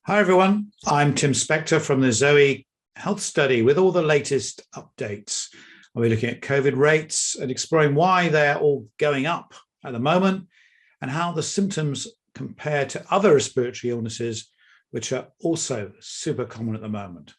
Hi everyone, I'm Tim Spector from the Zoe Health Study with all the latest updates. I'll be looking at COVID rates and exploring why they're all going up at the moment and how the symptoms compare to other respiratory illnesses, which are also super common at the moment.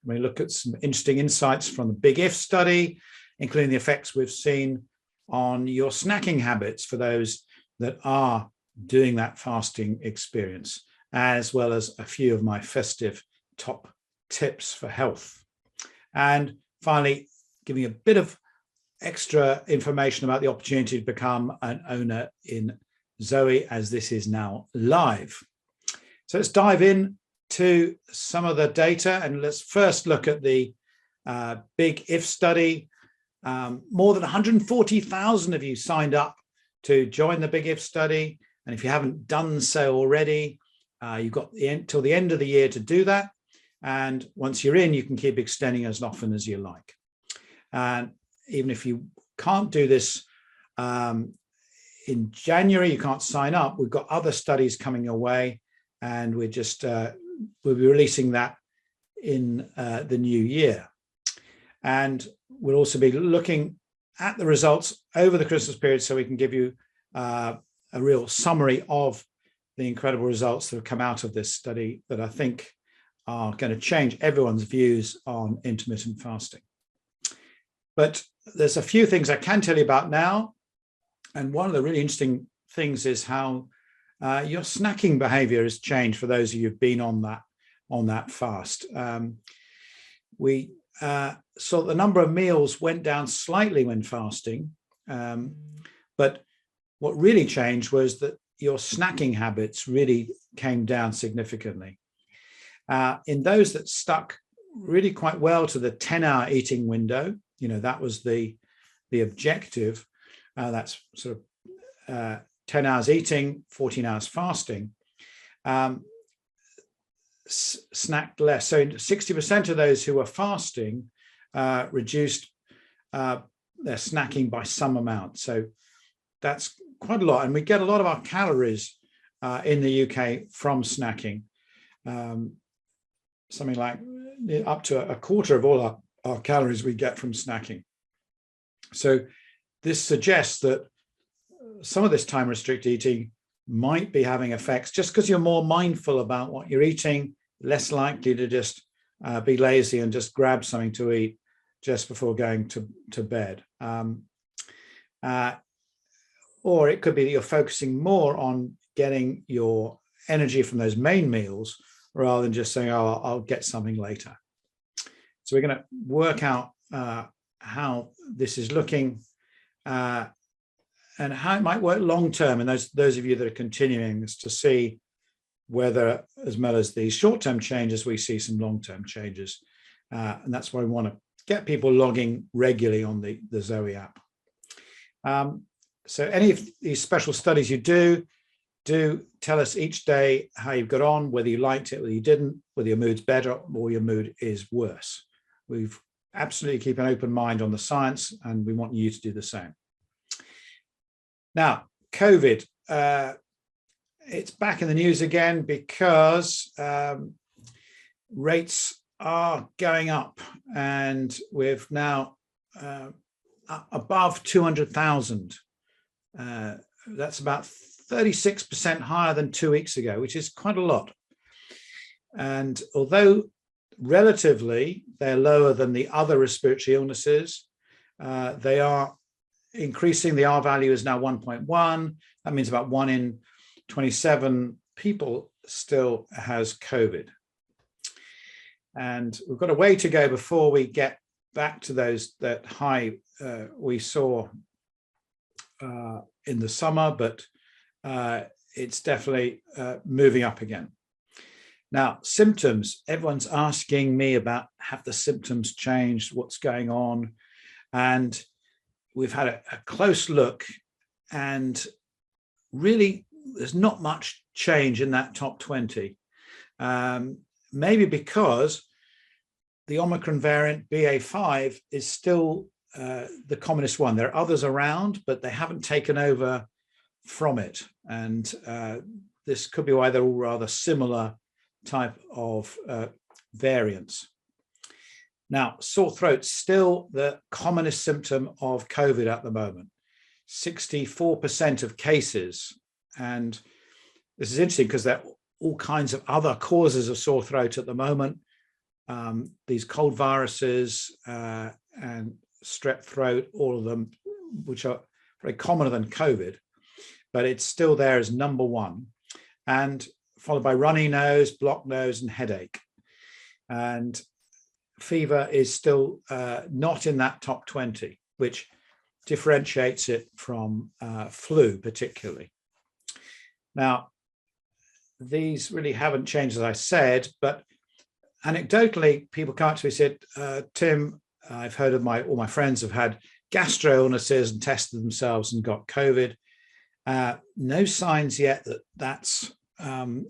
We look at some interesting insights from the Big If study, including the effects we've seen on your snacking habits for those that are doing that fasting experience, as well as a few of my festive top tips for health. And finally, giving a bit of extra information about the opportunity to become an owner in Zoe, as this is now live. So let's dive in to some of the data, and let's first look at the Big If study. More than 140,000 of you signed up to join the Big If study, and if you haven't done so already, you've got till the end of the year to do that. And once you're in, you can keep extending as often as you like. And even if you can't do this in January, you can't sign up, we've got other studies coming your way, and we'll be releasing that in the new year. And we'll also be looking at the results over the Christmas period, so we can give you a real summary of the incredible results that have come out of this study that I think are going to change everyone's views on intermittent fasting. But there's a few things I can tell you about now. And one of the really interesting things is how your snacking behavior has changed for those of you who've been on that fast. We saw the number of meals went down slightly when fasting, but what really changed was that your snacking habits really came down significantly. In those that stuck really quite well to the 10-hour eating window, that was the objective. That's sort of 10 hours eating, 14 hours fasting. Snacked less. So 60% of those who were fasting reduced their snacking by some amount. So that's quite a lot. And we get a lot of our calories in the UK from snacking. Something like up to a quarter of all our calories we get from snacking. So this suggests that some of this time restricted eating might be having effects just because you're more mindful about what you're eating, less likely to just be lazy and just grab something to eat just before going to bed. Or it could be that you're focusing more on getting your energy from those main meals rather than just saying, oh, I'll get something later. So we're going to work out how this is looking and how it might work long term. And those of you that are continuing is to see whether, as well as these short-term changes, we see some long-term changes. And that's why we want to get people logging regularly on the Zoe app. So any of these special studies you do tell us each day how you've got on, whether you liked it, whether you didn't, whether your mood's better or your mood is worse. We've absolutely keep an open mind on the science, and we want you to do the same. Now, COVID, it's back in the news again because rates are going up, and we've now above 200,000. That's about 36% higher than 2 weeks ago, which is quite a lot. And although relatively they're lower than the other respiratory illnesses, they are increasing. The R value is now 1.1. That means about 1 in 27 people still has COVID. And we've got a way to go before we get back to that high we saw in the summer, but it's definitely moving up again. Now, symptoms, everyone's asking me about, have the symptoms changed? What's going on? And we've had a close look, and really there's not much change in that top 20. Maybe because the Omicron variant BA.5 is still the commonest one. There are others around, but they haven't taken over from it. And this could be why they're all rather similar type of variants. Now, sore throat, still the commonest symptom of COVID at the moment. 64% of cases. And this is interesting because there are all kinds of other causes of sore throat at the moment. These cold viruses and strep throat, all of them, which are very commoner than COVID, but it's still there as number one, and followed by runny nose, blocked nose, and headache. And fever is still not in that top 20, which differentiates it from flu particularly. Now, these really haven't changed, as I said, but anecdotally, people come up to me and said, Tim, I've heard of all my friends have had gastro illnesses and tested themselves and got COVID. No signs yet that that's a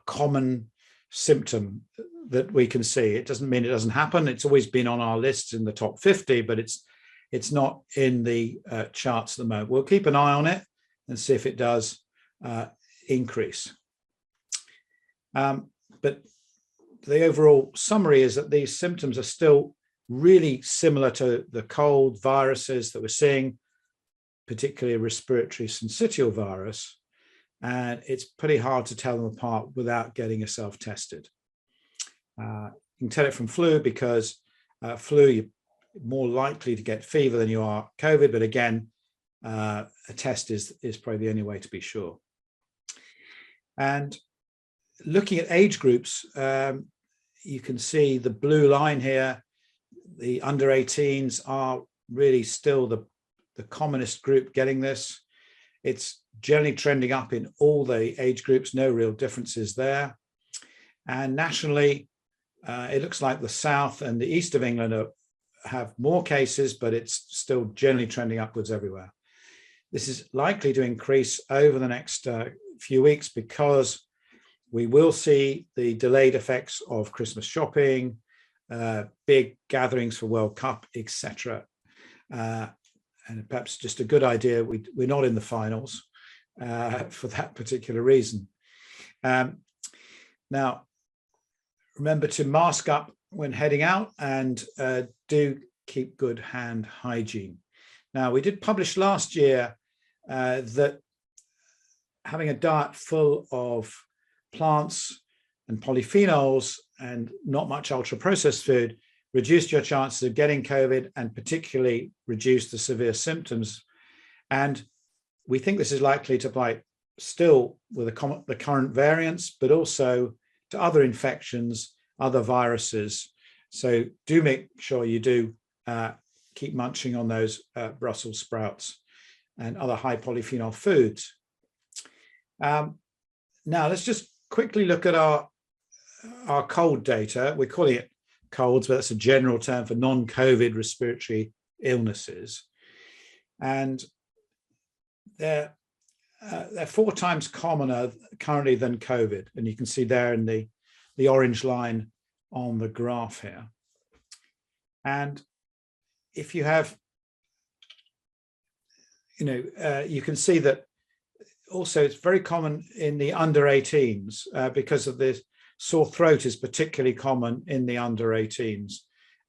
common symptom that we can see. It doesn't mean it doesn't happen. It's always been on our lists in the top 50, but it's not in the charts at the moment. We'll keep an eye on it and see if it does increase. But the overall summary is that these symptoms are still really similar to the cold viruses that we're seeing, particularly respiratory syncytial virus, and it's pretty hard to tell them apart without getting yourself tested. You can tell it from flu because flu, you're more likely to get fever than you are COVID, but again, a test is probably the only way to be sure. And looking at age groups, you can see the blue line here. The under 18s are really still the commonest group getting this. It's generally trending up in all the age groups, no real differences there. And nationally, it looks like the south and the east of England have more cases, but it's still generally trending upwards everywhere. This is likely to increase over the next few weeks because we will see the delayed effects of Christmas shopping, big gatherings for World Cup, etc. And perhaps just a good idea, we're not in the finals for that particular reason. Now, remember to mask up when heading out and do keep good hand hygiene. Now, we did publish last year that having a diet full of plants and polyphenols and not much ultra-processed food reduced your chances of getting COVID and particularly reduced the severe symptoms. And we think this is likely to apply still with the current variants, but also to other infections, other viruses. So do make sure you do keep munching on those Brussels sprouts and other high polyphenol foods. Now let's just quickly look at our cold data. We're calling it colds, but that's a general term for non-COVID respiratory illnesses. And they're 4 times commoner currently than COVID. And you can see there in the orange line on the graph here. And if you have, you can see that also it's very common in the under 18s because of this. Sore throat is particularly common in the under 18s,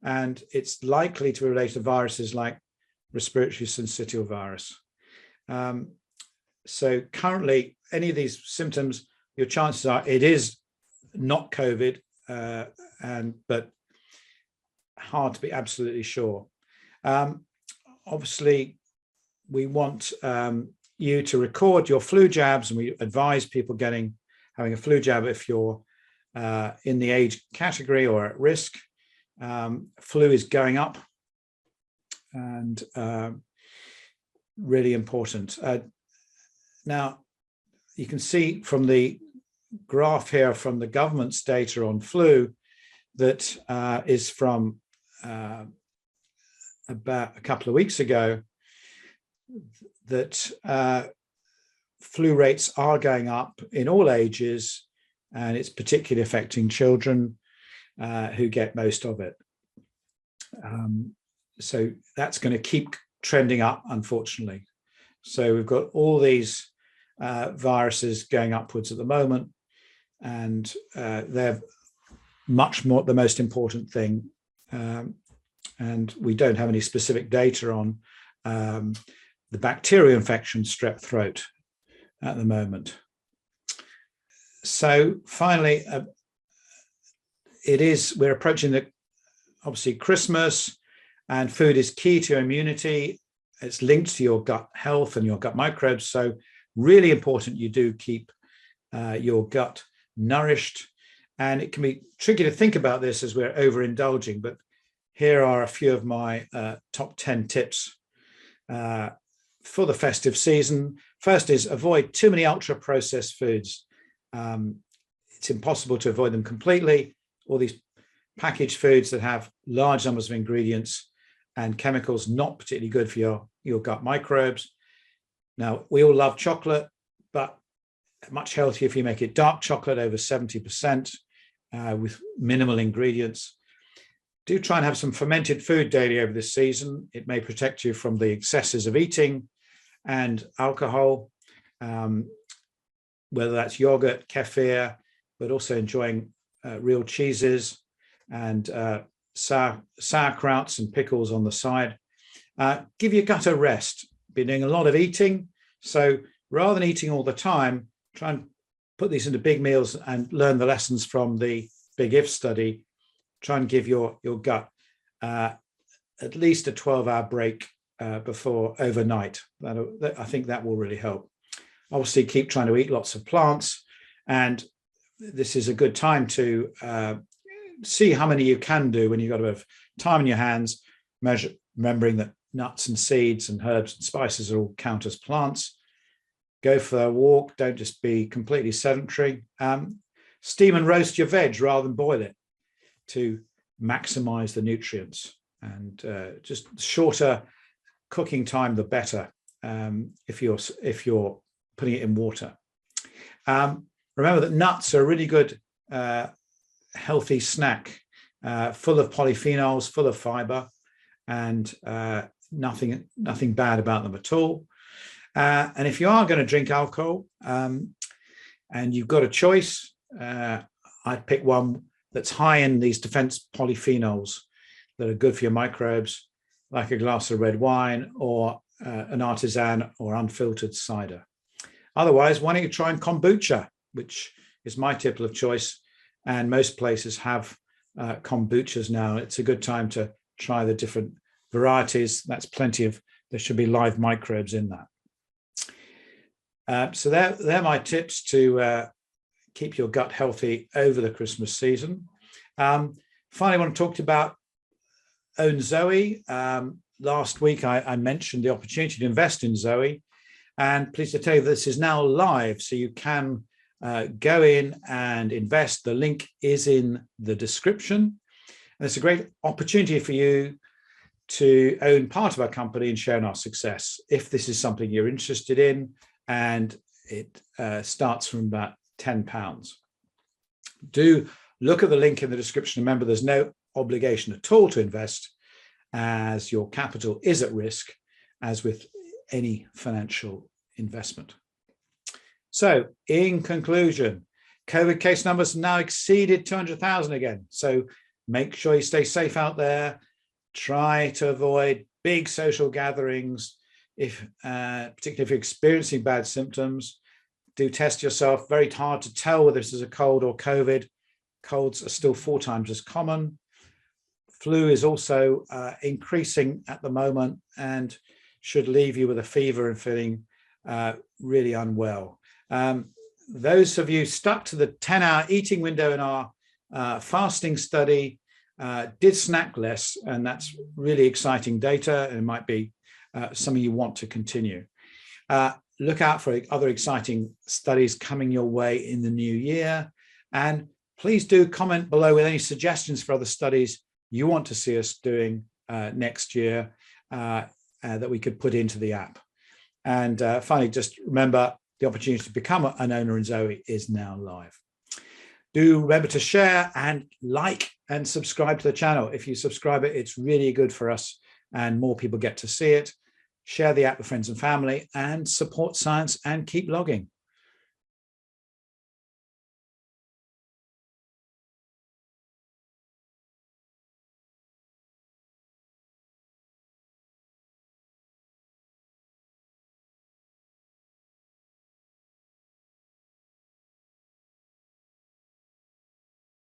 and it's likely to relate to viruses like respiratory syncytial virus. So currently, any of these symptoms, your chances are it is not COVID, but hard to be absolutely sure. Obviously, we want you to record your flu jabs, and we advise people having a flu jab if you're in the age category or at risk. Flu is going up and really important. Now, you can see from the graph here from the government's data on flu that is from about a couple of weeks ago, that flu rates are going up in all ages, and it's particularly affecting children who get most of it. So that's going to keep trending up, unfortunately. So we've got all these viruses going upwards at the moment. and they're much more the most important thing. And we don't have any specific data on the bacterial infection, strep throat, at the moment. So finally, we're approaching obviously Christmas, and food is key to immunity. It's linked to your gut health and your gut microbes. So really important you do keep your gut nourished. And it can be tricky to think about this as we're overindulging, but here are a few of my top 10 tips for the festive season. First is avoid too many ultra-processed foods. It's impossible to avoid them completely. All these packaged foods that have large numbers of ingredients and chemicals, not particularly good for your gut microbes. Now, we all love chocolate, but much healthier if you make it dark chocolate, over 70%, with minimal ingredients. Do try and have some fermented food daily over this season. It may protect you from the excesses of eating and alcohol, whether that's yogurt, kefir, but also enjoying real cheeses and sauerkrauts and pickles on the side. Give your gut a rest. Been doing a lot of eating, so rather than eating all the time, try and put these into big meals and learn the lessons from the Big If study. Try and give your gut at least a 12-hour break before overnight. I think that will really help. Obviously, keep trying to eat lots of plants, and this is a good time to see how many you can do when you've got a bit of time in your hands, remembering that nuts and seeds and herbs and spices are all count as plants. Go for a walk. Don't just be completely sedentary. Steam and roast your veg rather than boil it to maximize the nutrients. And just shorter cooking time, the better, if you're putting it in water. Remember that nuts are a really good, healthy snack, full of polyphenols, full of fiber, and nothing bad about them at all. And if you are going to drink alcohol, and you've got a choice, I'd pick one that's high in these defense polyphenols that are good for your microbes, like a glass of red wine or an artisan or unfiltered cider. Otherwise, why don't you try kombucha, which is my tip of choice, and most places have kombuchas now. It's a good time to try the different varieties. That's plenty of, there should be live microbes in that. So they're my tips to keep your gut healthy over the Christmas season. Finally, I want to talk about Own Zoe. Last week, I mentioned the opportunity to invest in Zoe, and pleased to tell you this is now live, so you can go in and invest. The link is in the description. And it's a great opportunity for you to own part of our company and share in our success, if this is something you're interested in, and it starts from about £10. Do look at the link in the description. Remember, there's no obligation at all to invest, as your capital is at risk, as with any financial investment. So in conclusion, COVID case numbers now exceeded 200,000 again. So make sure you stay safe out there. Try to avoid big social gatherings, particularly if you're experiencing bad symptoms. Do test yourself. Very hard to tell whether this is a cold or COVID. Colds are still 4 times as common. Flu is also increasing at the moment and should leave you with a fever and feeling really unwell. Those of you stuck to the 10-hour eating window in our fasting study did snack less, and that's really exciting data, and it might be something you want to continue. Look out for other exciting studies coming your way in the new year, and please do comment below with any suggestions for other studies you want to see us doing next year that we could put into the app. And finally, just remember, the opportunity to become an owner in Zoe is now live. Do remember to share and like and subscribe to the channel. If you subscribe it's really good for us and more people get to see it. Share the app with friends and family, and support science and keep logging.